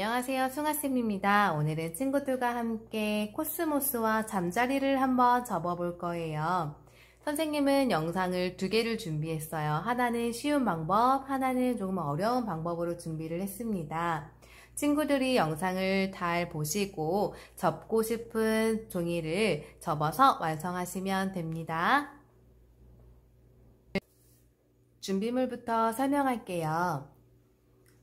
안녕하세요. 승아쌤입니다. 오늘은 친구들과 함께 코스모스와 잠자리를 한번 접어볼 거예요. 선생님은 영상을 두 개를 준비했어요. 하나는 쉬운 방법, 하나는 조금 어려운 방법으로 준비를 했습니다. 친구들이 영상을 잘 보시고 접고 싶은 종이를 접어서 완성하시면 됩니다. 준비물부터 설명할게요.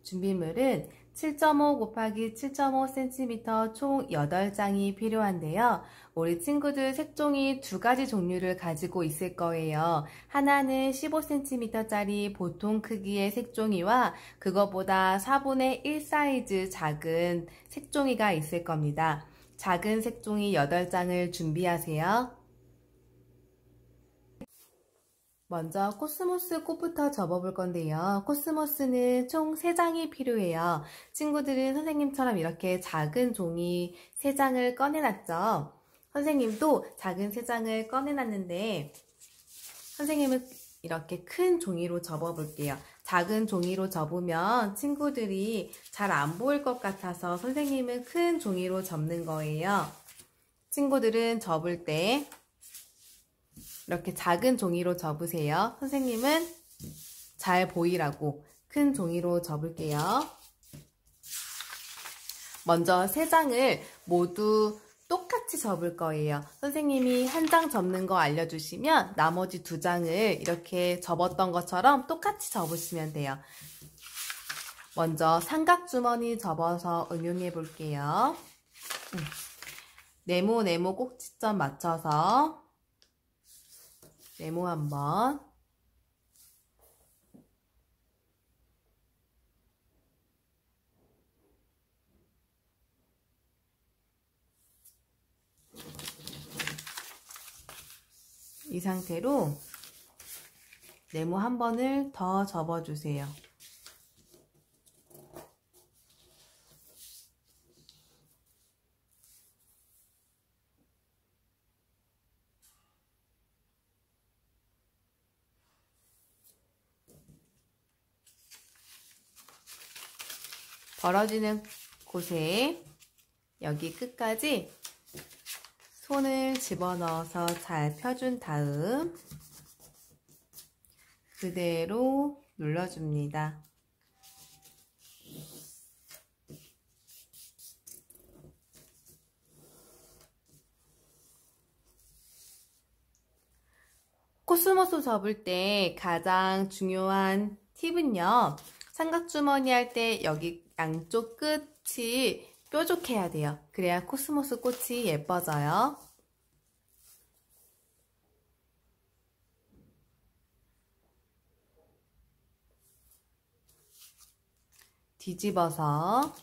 준비물은 7.5 곱하기 7.5cm 총 8장이 필요한데요. 우리 친구들 색종이 두 가지 종류를 가지고 있을 거예요. 하나는 15cm짜리 보통 크기의 색종이와 그거보다 4분의 1 사이즈 작은 색종이가 있을 겁니다. 작은 색종이 8장을 준비하세요. 먼저 코스모스 꽃부터 접어볼 건데요. 코스모스는 총 3장이 필요해요. 친구들은 선생님처럼 이렇게 작은 종이 3장을 꺼내놨죠. 선생님도 작은 3장을 꺼내놨는데 선생님은 이렇게 큰 종이로 접어볼게요. 작은 종이로 접으면 친구들이 잘 안 보일 것 같아서 선생님은 큰 종이로 접는 거예요. 친구들은 접을 때 이렇게 작은 종이로 접으세요. 선생님은 잘 보이라고 큰 종이로 접을게요. 먼저 3장을 모두 똑같이 접을 거예요. 선생님이 한 장 접는 거 알려주시면 나머지 2장을 이렇게 접었던 것처럼 똑같이 접으시면 돼요. 먼저 삼각주머니 접어서 응용해 볼게요. 네모 꼭지점 맞춰서 네모 한번, 이 상태로 네모 한 번을 더 접어주세요. 벌어지는 곳에 여기 끝까지 손을 집어넣어서 잘 펴준 다음 그대로 눌러줍니다. 코스모스 접을 때 가장 중요한 팁은요. 삼각주머니 할 때 여기 양쪽 끝이 뾰족해야 돼요. 그래야 코스모스 꽃이 예뻐져요. 뒤집어서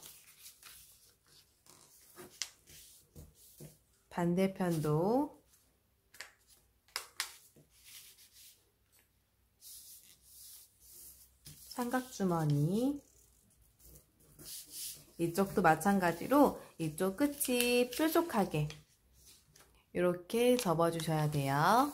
반대편도 삼각주머니 이쪽도 마찬가지로 이쪽 끝이 뾰족하게 이렇게 접어주셔야 돼요.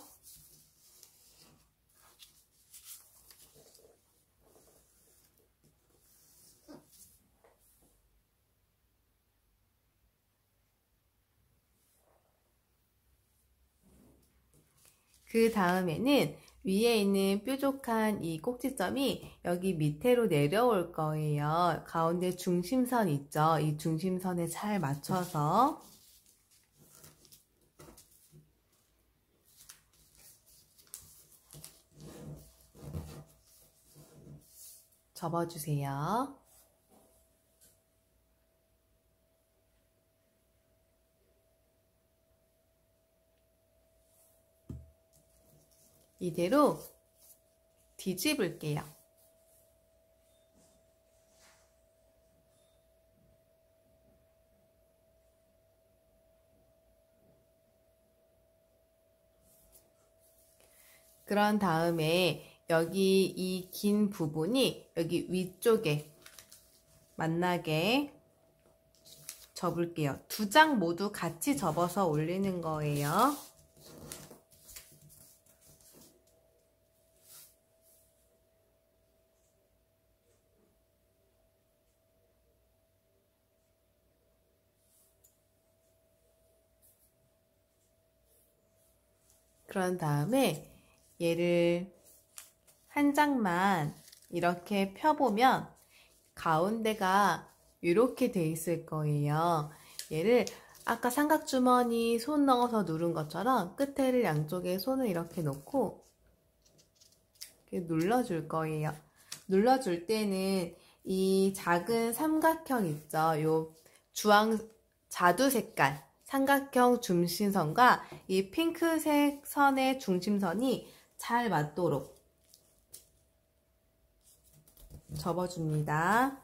그 다음에는 위에 있는 뾰족한 이 꼭지점이 여기 밑으로 내려올 거예요. 가운데 중심선 있죠? 이 중심선에 잘 맞춰서 접어주세요. 이대로 뒤집을게요. 그런 다음에 여기 이 긴 부분이 여기 위쪽에 만나게 접을게요. 2장 모두 같이 접어서 올리는 거예요. 그런 다음에 얘를 한 장만 이렇게 펴보면 가운데가 이렇게 돼 있을 거예요. 얘를 아까 삼각주머니 손 넣어서 누른 것처럼 끝에를 양쪽에 손을 이렇게 놓고 이렇게 눌러줄 거예요. 눌러줄 때는 이 작은 삼각형 있죠? 요 주황 자두 색깔 삼각형 중심선과 이 핑크색 선의 중심선이 잘 맞도록 접어줍니다.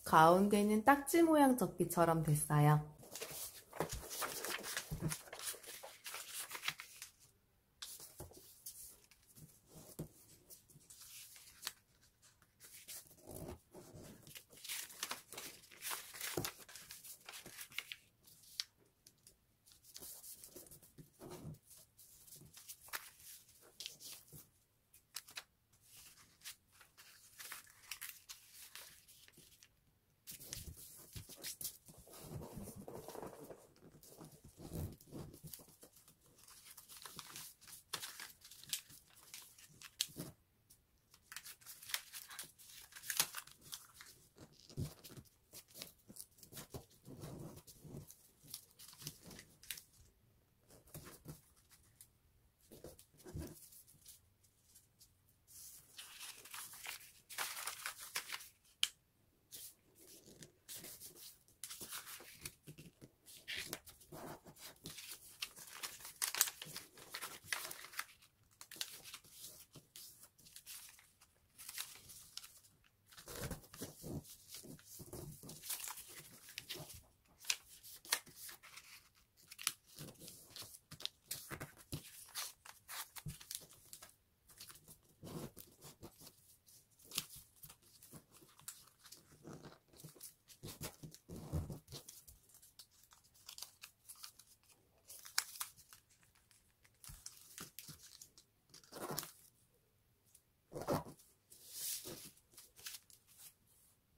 가운데는 딱지 모양 접기처럼 됐어요.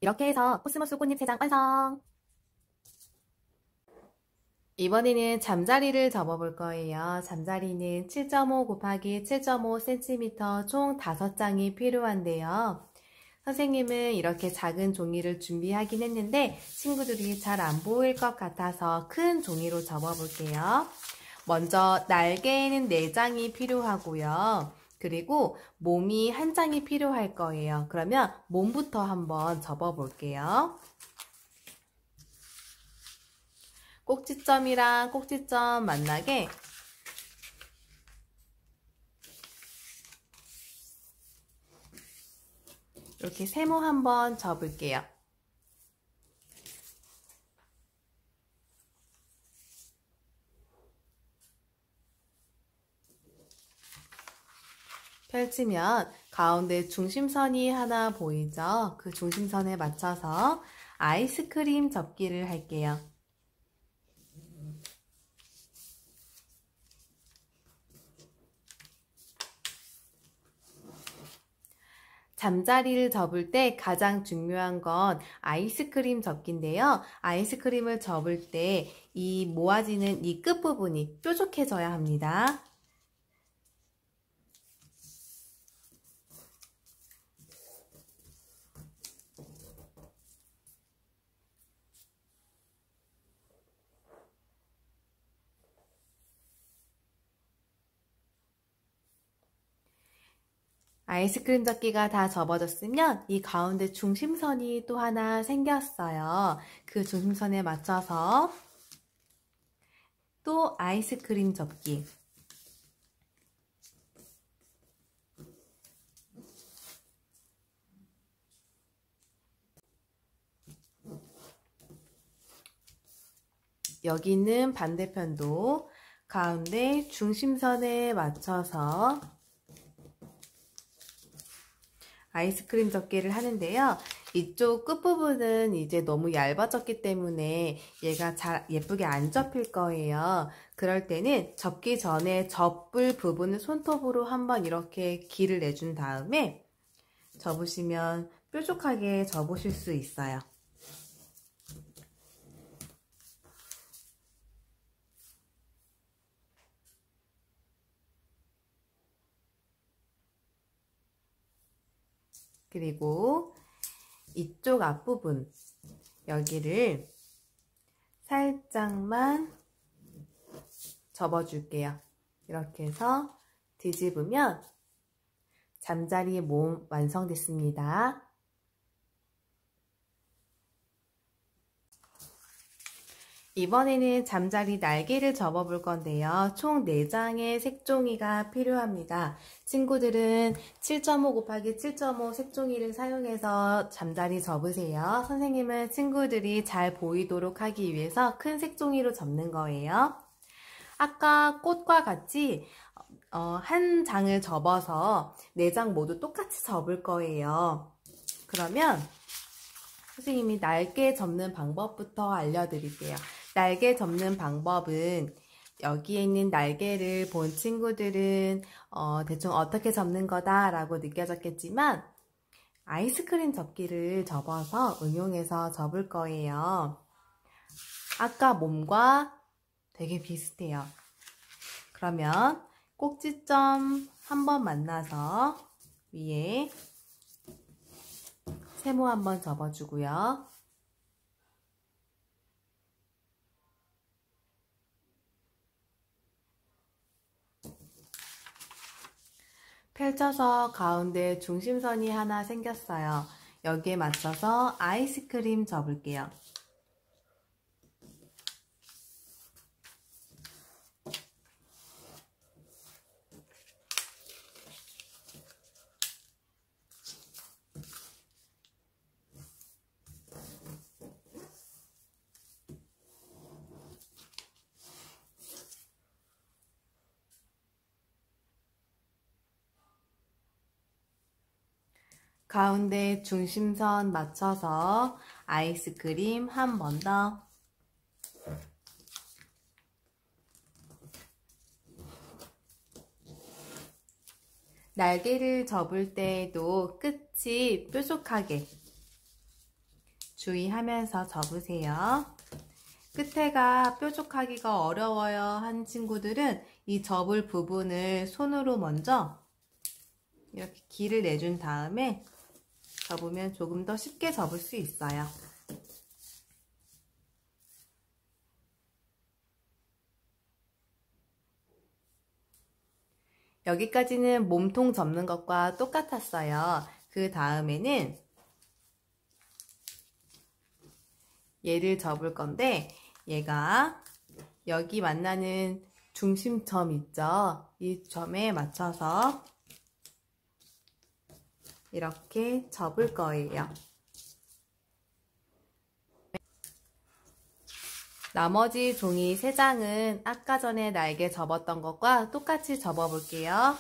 이렇게 해서 코스모스 꽃잎 3장 완성! 이번에는 잠자리를 접어볼 거예요. 잠자리는 7.5 곱하기 7.5cm 총 5장이 필요한데요. 선생님은 이렇게 작은 종이를 준비하긴 했는데 친구들이 잘 안 보일 것 같아서 큰 종이로 접어볼게요. 먼저 날개에는 4장이 필요하고요. 그리고 몸이 1장이 필요할 거예요. 그러면 몸부터 한번 접어볼게요. 꼭지점이랑 꼭지점 만나게 이렇게 세모 한번 접을게요. 펼치면 가운데 중심선이 하나 보이죠? 그 중심선에 맞춰서 아이스크림 접기를 할게요. 잠자리를 접을 때 가장 중요한 건 아이스크림 접기인데요. 아이스크림을 접을 때 이 모아지는 이 끝부분이 뾰족해져야 합니다. 아이스크림 접기가 다 접어졌으면 이 가운데 중심선이 또 하나 생겼어요. 그 중심선에 맞춰서 또 아이스크림 접기. 여기 있는 반대편도 가운데 중심선에 맞춰서 아이스크림 접기를 하는데요. 이쪽 끝부분은 이제 너무 얇아졌기 때문에 얘가 잘 예쁘게 안 접힐 거예요. 그럴 때는 접기 전에 접을 부분을 손톱으로 한번 이렇게 길을 내준 다음에 접으시면 뾰족하게 접으실 수 있어요. 그리고 이쪽 앞부분 여기를 살짝만 접어줄게요. 이렇게 해서 뒤집으면 잠자리 몸 완성됐습니다. 이번에는 잠자리 날개를 접어볼 건데요. 총 4장의 색종이가 필요합니다. 친구들은 7.5 곱하기 7.5 색종이를 사용해서 잠자리 접으세요. 선생님은 친구들이 잘 보이도록 하기 위해서 큰 색종이로 접는 거예요. 아까 꽃과 같이 한 장을 접어서 4장 모두 똑같이 접을 거예요. 그러면 선생님이 날개 접는 방법부터 알려드릴게요. 날개 접는 방법은 여기에 있는 날개를 본 친구들은 대충 어떻게 접는 거다 라고 느껴졌겠지만 아이스크림 접기를 접어서 응용해서 접을 거예요. 아까 몸과 되게 비슷해요. 그러면 꼭지점 한번 만나서 위에 세모 한번 접어주고요. 펼쳐서 가운데 중심선이 하나 생겼어요. 여기에 맞춰서 아이스크림 접을게요. 가운데 중심선 맞춰서 아이스크림 한 번 더. 날개를 접을 때에도 끝이 뾰족하게 주의하면서 접으세요. 끝에가 뾰족하기가 어려워요 한 친구들은 이 접을 부분을 손으로 먼저 이렇게 길을 내준 다음에 접으면 조금 더 쉽게 접을 수 있어요. 여기까지는 몸통 접는 것과 똑같았어요. 그 다음에는 얘를 접을 건데 얘가 여기 만나는 중심점 있죠? 이 점에 맞춰서 이렇게 접을 거예요. 나머지 종이 3장은 아까 전에 날개 접었던 것과 똑같이 접어 볼게요.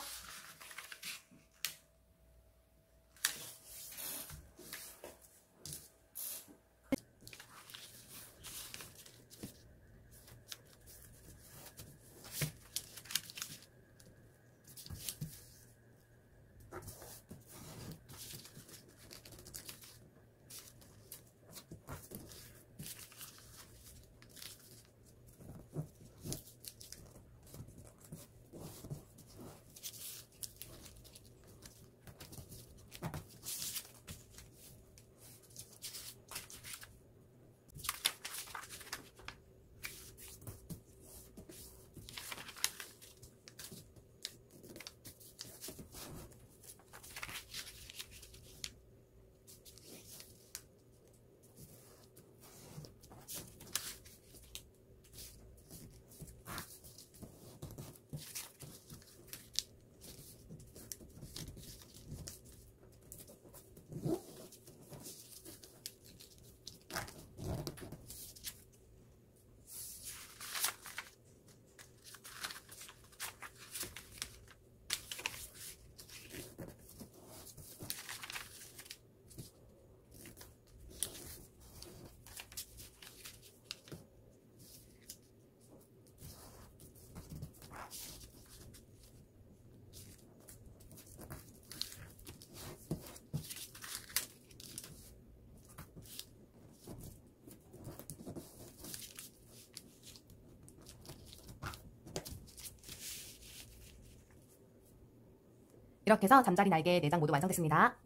이렇게 해서 잠자리 날개 4장 모두 완성됐습니다.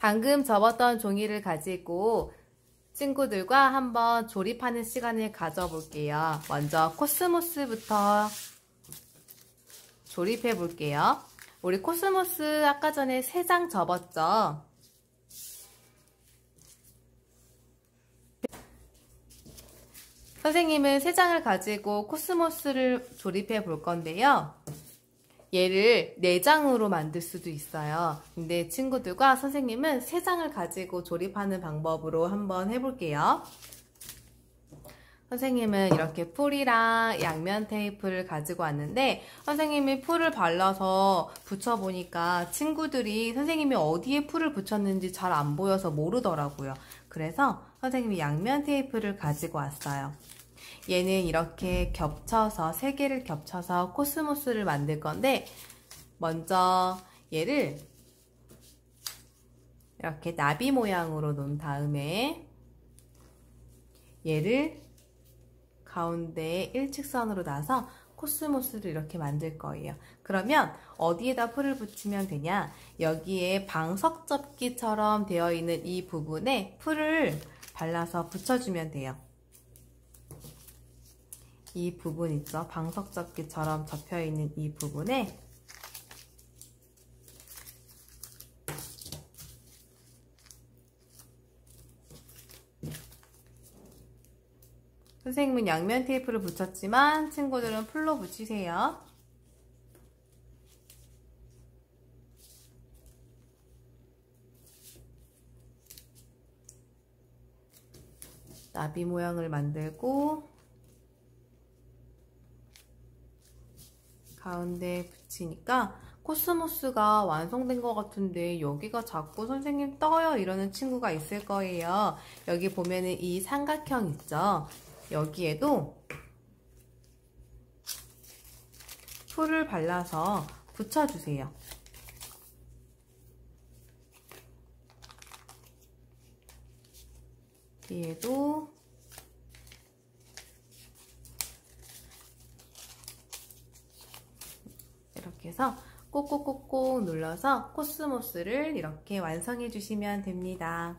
방금 접었던 종이를 가지고 친구들과 한번 조립하는 시간을 가져볼게요. 먼저 코스모스부터 조립해 볼게요. 우리 코스모스 아까 전에 3장 접었죠? 선생님은 3장을 가지고 코스모스를 조립해 볼 건데요. 얘를 4장으로 만들 수도 있어요. 근데 친구들과 선생님은 3장을 가지고 조립하는 방법으로 한번 해볼게요. 선생님은 이렇게 풀이랑 양면 테이프를 가지고 왔는데 선생님이 풀을 발라서 붙여보니까 친구들이 선생님이 어디에 풀을 붙였는지 잘 안 보여서 모르더라고요. 그래서 선생님이 양면 테이프를 가지고 왔어요. 얘는 이렇게 겹쳐서 3개를 겹쳐서 코스모스를 만들 건데 먼저 얘를 이렇게 나비 모양으로 놓은 다음에 얘를 가운데에 일직선으로 놔서 코스모스를 이렇게 만들 거예요. 그러면 어디에다 풀을 붙이면 되냐? 여기에 방석접기처럼 되어 있는 이 부분에 풀을 발라서 붙여주면 돼요. 이 부분 있죠? 방석접기처럼 접혀있는 이 부분에 선생님은 양면 테이프를 붙였지만 친구들은 풀로 붙이세요. 나비 모양을 만들고 가운데 붙이니까 코스모스가 완성된 것 같은데 여기가 자꾸 선생님 떠요 이러는 친구가 있을 거예요. 여기 보면은 이 삼각형 있죠? 여기에도 풀을 발라서 붙여주세요. 뒤에도 이렇게 해서 꼭꼭꼭꼭 눌러서 코스모스를 이렇게 완성해 주시면 됩니다.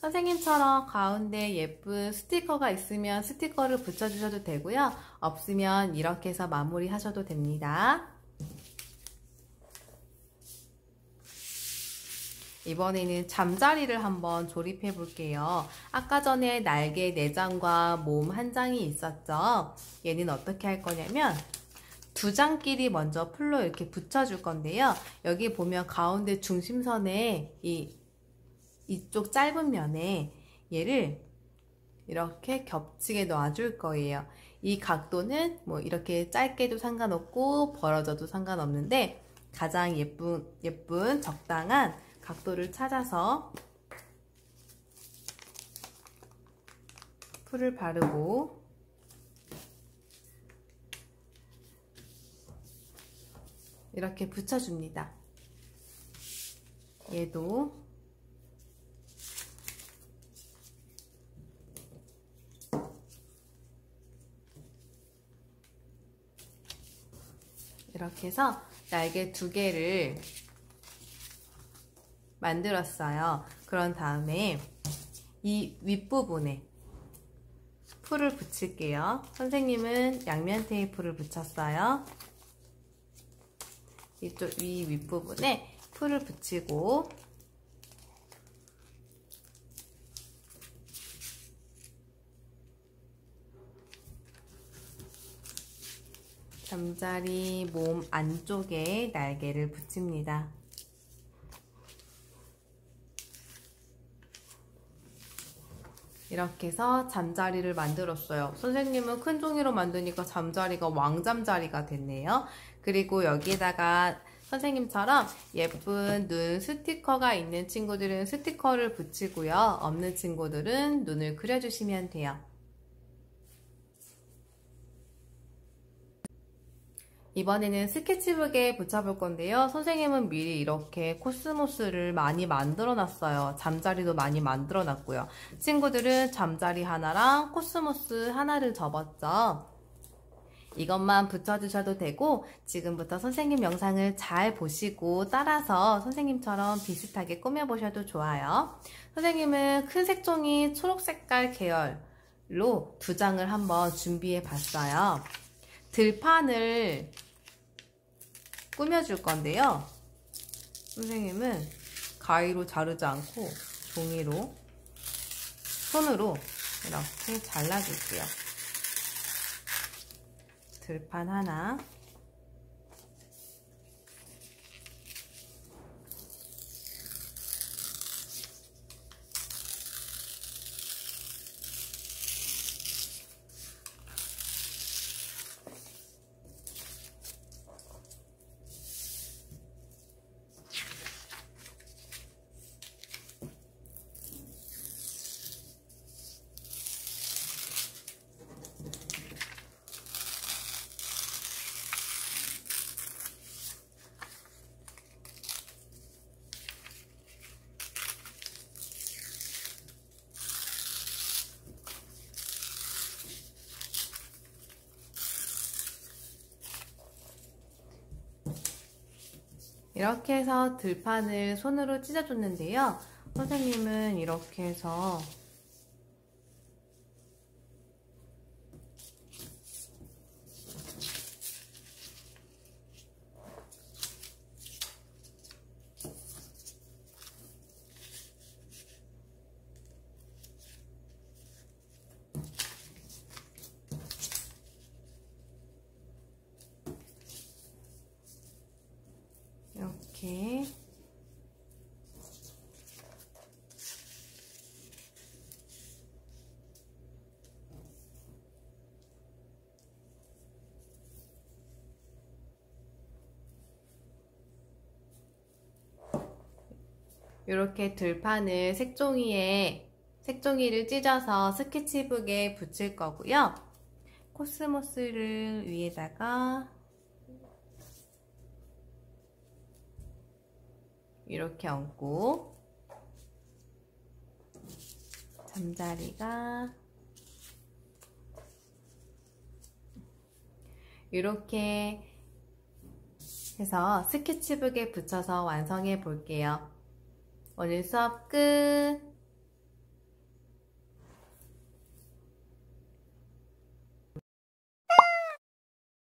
선생님처럼 가운데 예쁜 스티커가 있으면 스티커를 붙여주셔도 되고요. 없으면 이렇게 해서 마무리 하셔도 됩니다. 이번에는 잠자리를 한번 조립해 볼게요. 아까 전에 날개 4장과 몸 1장이 있었죠. 얘는 어떻게 할 거냐면 2장끼리 먼저 풀로 이렇게 붙여줄 건데요. 여기 보면 가운데 중심선에 이쪽 짧은 면에 얘를 이렇게 겹치게 놔줄 거예요. 이 각도는 뭐 이렇게 짧게도 상관없고 벌어져도 상관없는데 가장 예쁜 적당한 각도를 찾아서 풀을 바르고 이렇게 붙여줍니다. 얘도 이렇게 해서 날개 2개를 만들었어요. 그런 다음에 이 윗부분에 풀을 붙일게요. 선생님은 양면 테이프를 붙였어요. 이쪽 이 윗부분에 풀을 붙이고 잠자리 몸 안쪽에 날개를 붙입니다. 이렇게 해서 잠자리를 만들었어요. 선생님은 큰 종이로 만드니까 잠자리가 왕잠자리가 됐네요. 그리고 여기에다가 선생님처럼 예쁜 눈 스티커가 있는 친구들은 스티커를 붙이고요. 없는 친구들은 눈을 그려주시면 돼요. 이번에는 스케치북에 붙여볼 건데요. 선생님은 미리 이렇게 코스모스를 많이 만들어 놨어요. 잠자리도 많이 만들어 놨고요. 친구들은 잠자리 하나랑 코스모스 하나를 접었죠. 이것만 붙여주셔도 되고 지금부터 선생님 영상을 잘 보시고 따라서 선생님처럼 비슷하게 꾸며보셔도 좋아요. 선생님은 큰 색종이 초록색깔 계열로 2장을 한번 준비해 봤어요. 들판을 꾸며줄 건데요. 선생님은 가위로 자르지 않고 종이로 손으로 이렇게 잘라줄게요. 들판 하나, 이렇게 해서 들판을 손으로 찢어줬는데요. 선생님은 이렇게 해서 이렇게 이렇게 들판을 색종이를 찢어서 스케치북에 붙일 거고요. 코스모스를 위에다가 이렇게 얹고 잠자리가 이렇게 해서 스케치북에 붙여서 완성해 볼게요. 오늘 수업 끝!